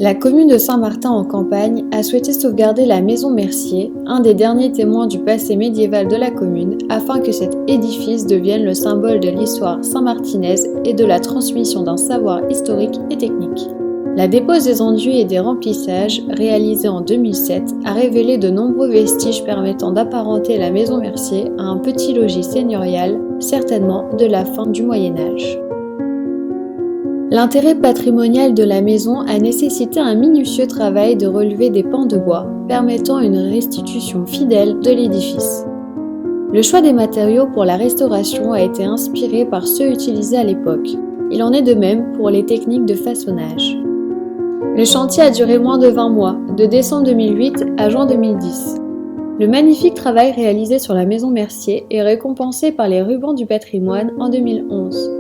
La commune de Saint-Martin-en-Campagne a souhaité sauvegarder la maison Mercier, un des derniers témoins du passé médiéval de la commune, afin que cet édifice devienne le symbole de l'histoire saint-martinaise et de la transmission d'un savoir historique et technique. La dépose des enduits et des remplissages, réalisée en 2007, a révélé de nombreux vestiges permettant d'apparenter la maison Mercier à un petit logis seigneurial, certainement de la fin du Moyen-Âge. L'intérêt patrimonial de la maison a nécessité un minutieux travail de relever des pans de bois, permettant une restitution fidèle de l'édifice. Le choix des matériaux pour la restauration a été inspiré par ceux utilisés à l'époque. Il en est de même pour les techniques de façonnage. Le chantier a duré moins de 20 mois, de décembre 2008 à juin 2010. Le magnifique travail réalisé sur la maison Mercier est récompensé par les rubans du patrimoine en 2011.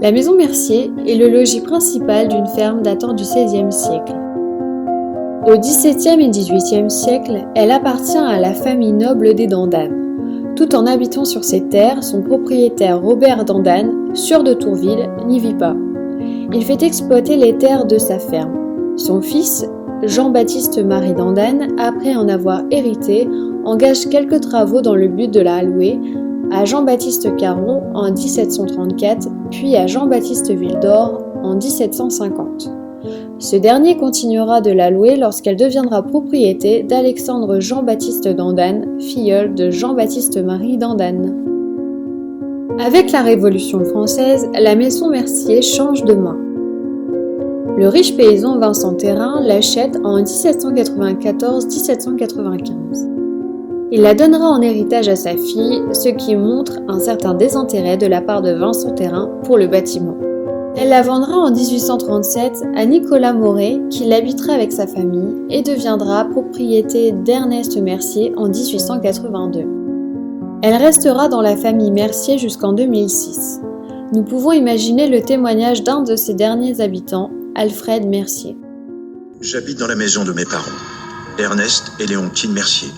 La maison Mercier est le logis principal d'une ferme datant du XVIe siècle. Au XVIIe et XVIIIe siècle, elle appartient à la famille noble des Dandanes. Tout en habitant sur ces terres, son propriétaire Robert Dandane, sieur de Tourville, n'y vit pas. Il fait exploiter les terres de sa ferme. Son fils, Jean-Baptiste-Marie Dandane, après en avoir hérité, engage quelques travaux dans le but de la allouer à Jean-Baptiste Caron en 1734, puis à Jean-Baptiste Vildor en 1750. Ce dernier continuera de la louer lorsqu'elle deviendra propriété d'Alexandre Jean-Baptiste Dandane, filleul de Jean-Baptiste-Marie Dandane. Avec la Révolution française, la maison Mercier change de main. Le riche paysan Vincent Thérin l'achète en 1794-1795. Il la donnera en héritage à sa fille, ce qui montre un certain désintérêt de la part de Vincent Thérin pour le bâtiment. Elle la vendra en 1837 à Nicolas Moret, qui l'habitera avec sa famille et deviendra propriété d'Ernest Mercier en 1882. Elle restera dans la famille Mercier jusqu'en 2006. Nous pouvons imaginer le témoignage d'un de ses derniers habitants, Alfred Mercier. J'habite dans la maison de mes parents, Ernest et Léontine Mercier.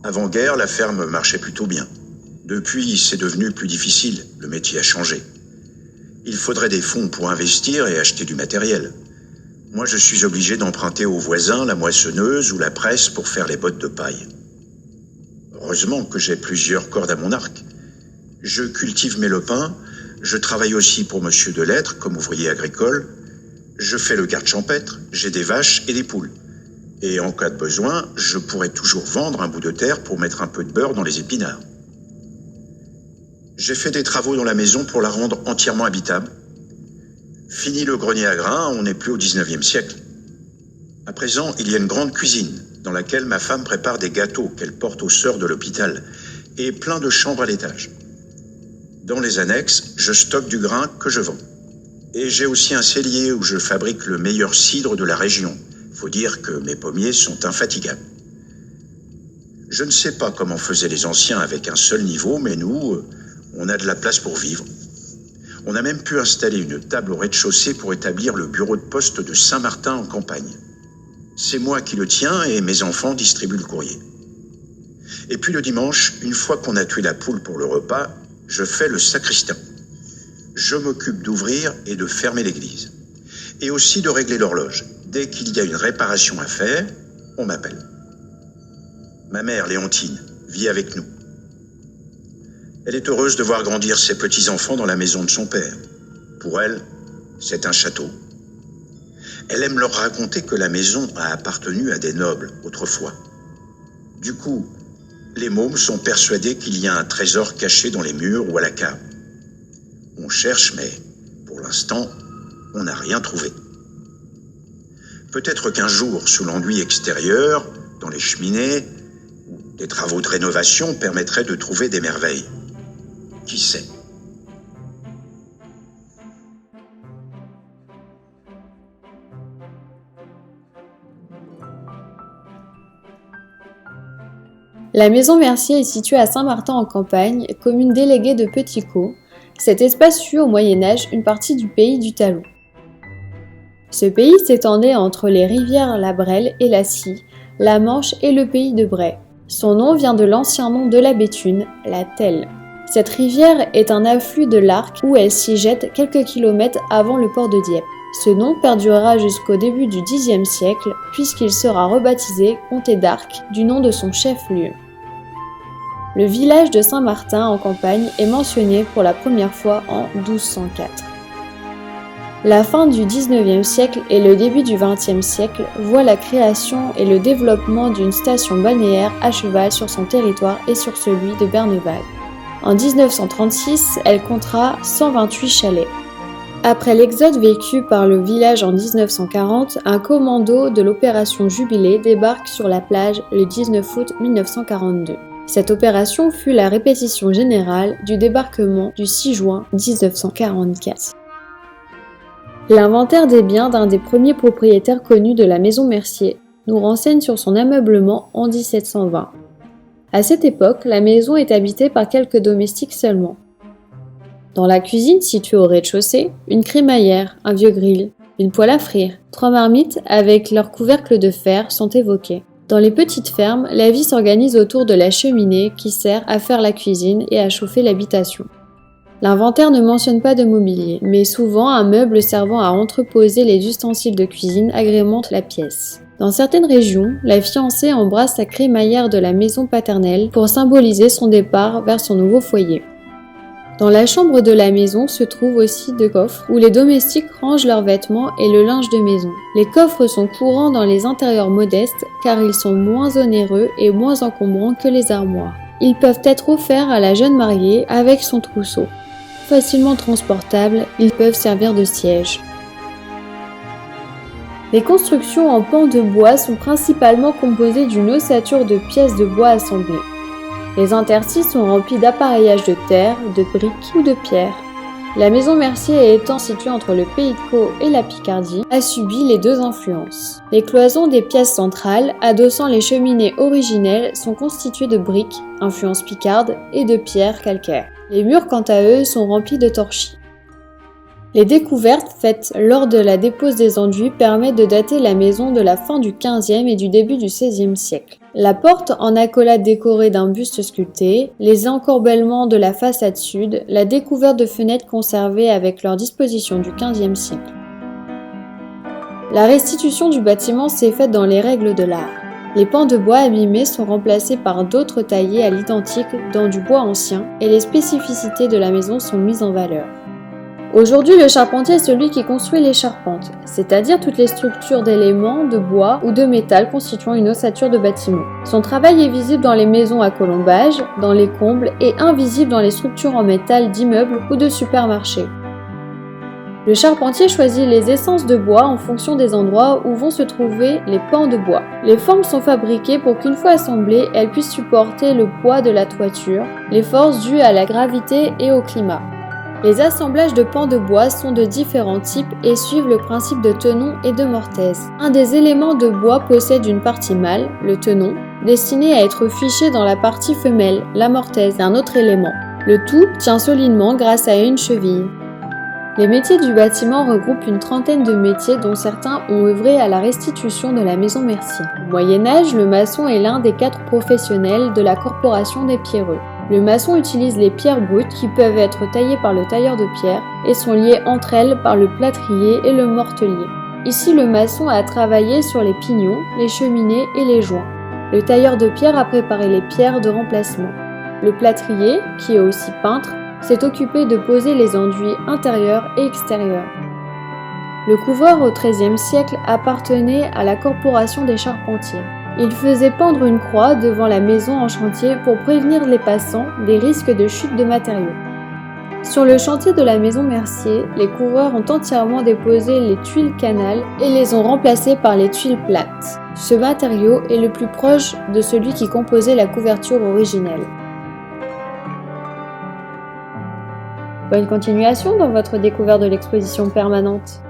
Avant-guerre, la ferme marchait plutôt bien. Depuis, c'est devenu plus difficile, le métier a changé. Il faudrait des fonds pour investir et acheter du matériel. Moi, je suis obligé d'emprunter aux voisins la moissonneuse ou la presse pour faire les bottes de paille. Heureusement que j'ai plusieurs cordes à mon arc. Je cultive mes lopins, je travaille aussi pour Monsieur Delettre comme ouvrier agricole, je fais le garde champêtre, j'ai des vaches et des poules. Et en cas de besoin, je pourrais toujours vendre un bout de terre pour mettre un peu de beurre dans les épinards. J'ai fait des travaux dans la maison pour la rendre entièrement habitable. Fini le grenier à grains, on n'est plus au 19e siècle. À présent, il y a une grande cuisine dans laquelle ma femme prépare des gâteaux qu'elle porte aux sœurs de l'hôpital et plein de chambres à l'étage. Dans les annexes, je stocke du grain que je vends. Et j'ai aussi un cellier où je fabrique le meilleur cidre de la région. Faut dire que mes pommiers sont infatigables. Je ne sais pas comment faisaient les anciens avec un seul niveau, mais nous, on a de la place pour vivre. On a même pu installer une table au rez-de-chaussée pour établir le bureau de poste de Saint-Martin en campagne. C'est moi qui le tiens et mes enfants distribuent le courrier. Et puis le dimanche, une fois qu'on a tué la poule pour le repas, je fais le sacristain. Je m'occupe d'ouvrir et de fermer l'église. Et aussi de régler l'horloge. Dès qu'il y a une réparation à faire, on m'appelle. Ma mère, Léontine, vit avec nous. Elle est heureuse de voir grandir ses petits-enfants dans la maison de son père. Pour elle, c'est un château. Elle aime leur raconter que la maison a appartenu à des nobles autrefois. Du coup, les mômes sont persuadés qu'il y a un trésor caché dans les murs ou à la cave. On cherche, mais pour l'instant, on n'a rien trouvé. Peut-être qu'un jour, sous l'enduit extérieur, dans les cheminées, des travaux de rénovation permettraient de trouver des merveilles. Qui sait ? La maison Mercier est située à Saint-Martin-en-Campagne, commune déléguée de Petit-Caux. Cet espace fut au Moyen-Âge une partie du pays du Talou. Ce pays s'étendait entre les rivières la Brelle et la Scie, la Manche et le pays de Bray. Son nom vient de l'ancien nom de la Béthune, la Telle. Cette rivière est un affluent de l'Arc où elle s'y jette quelques kilomètres avant le port de Dieppe. Ce nom perdurera jusqu'au début du Xe siècle puisqu'il sera rebaptisé comté d'Arc du nom de son chef-lieu. Le village de Saint-Martin en campagne est mentionné pour la première fois en 1204. La fin du XIXe siècle et le début du XXe siècle voient la création et le développement d'une station balnéaire à cheval sur son territoire et sur celui de Berneval. En 1936, elle comptera 128 chalets. Après l'exode vécu par le village en 1940, un commando de l'opération Jubilé débarque sur la plage le 19 août 1942. Cette opération fut la répétition générale du débarquement du 6 juin 1944. L'inventaire des biens d'un des premiers propriétaires connus de la maison Mercier nous renseigne sur son ameublement en 1720. À cette époque, la maison est habitée par quelques domestiques seulement. Dans la cuisine située au rez-de-chaussée, une crémaillère, un vieux grill, une poêle à frire, 3 marmites avec leurs couvercles de fer sont évoqués. Dans les petites fermes, la vie s'organise autour de la cheminée qui sert à faire la cuisine et à chauffer l'habitation. L'inventaire ne mentionne pas de mobilier, mais souvent un meuble servant à entreposer les ustensiles de cuisine agrémente la pièce. Dans certaines régions, la fiancée embrasse la crémaillère de la maison paternelle pour symboliser son départ vers son nouveau foyer. Dans la chambre de la maison se trouvent aussi 2 coffres où les domestiques rangent leurs vêtements et le linge de maison. Les coffres sont courants dans les intérieurs modestes car ils sont moins onéreux et moins encombrants que les armoires. Ils peuvent être offerts à la jeune mariée avec son trousseau. Facilement transportables, ils peuvent servir de siège. Les constructions en pans de bois sont principalement composées d'une ossature de pièces de bois assemblées. Les interstices sont remplis d'appareillages de terre, de briques ou de pierre. La maison Mercier étant située entre le Pays de Caux et la Picardie, a subi les 2 influences. Les cloisons des pièces centrales, adossant les cheminées originelles, sont constituées de briques, influence picarde, et de pierres calcaires. Les murs, quant à eux, sont remplis de torchis. Les découvertes faites lors de la dépose des enduits permettent de dater la maison de la fin du XVe et du début du XVIe siècle. La porte en accolade décorée d'un buste sculpté, les encorbellements de la façade sud, la découverte de fenêtres conservées avec leur disposition du XVe siècle. La restitution du bâtiment s'est faite dans les règles de l'art. Les pans de bois abîmés sont remplacés par d'autres taillés à l'identique dans du bois ancien et les spécificités de la maison sont mises en valeur. Aujourd'hui, le charpentier est celui qui construit les charpentes, c'est-à-dire toutes les structures d'éléments, de bois ou de métal constituant une ossature de bâtiment. Son travail est visible dans les maisons à colombage, dans les combles et invisible dans les structures en métal d'immeubles ou de supermarchés. Le charpentier choisit les essences de bois en fonction des endroits où vont se trouver les pans de bois. Les formes sont fabriquées pour qu'une fois assemblées, elles puissent supporter le poids de la toiture, les forces dues à la gravité et au climat. Les assemblages de pans de bois sont de différents types et suivent le principe de tenon et de mortaise. Un des éléments de bois possède une partie mâle, le tenon, destiné à être fiché dans la partie femelle, la mortaise, un autre élément. Le tout tient solidement grâce à une cheville. Les métiers du bâtiment regroupent une trentaine de métiers dont certains ont œuvré à la restitution de la maison Mercier. Au Moyen-Âge, le maçon est l'un des 4 professionnels de la corporation des pierreux. Le maçon utilise les pierres brutes qui peuvent être taillées par le tailleur de pierre et sont liées entre elles par le plâtrier et le mortelier. Ici, le maçon a travaillé sur les pignons, les cheminées et les joints. Le tailleur de pierre a préparé les pierres de remplacement. Le plâtrier, qui est aussi peintre, s'est occupé de poser les enduits intérieurs et extérieurs. Le couvreur au XIIIe siècle appartenait à la corporation des charpentiers. Il faisait pendre une croix devant la maison en chantier pour prévenir les passants des risques de chute de matériaux. Sur le chantier de la maison Mercier, les couvreurs ont entièrement déposé les tuiles canal et les ont remplacées par les tuiles plates. Ce matériau est le plus proche de celui qui composait la couverture originelle. Bonne continuation dans votre découverte de l'exposition permanente.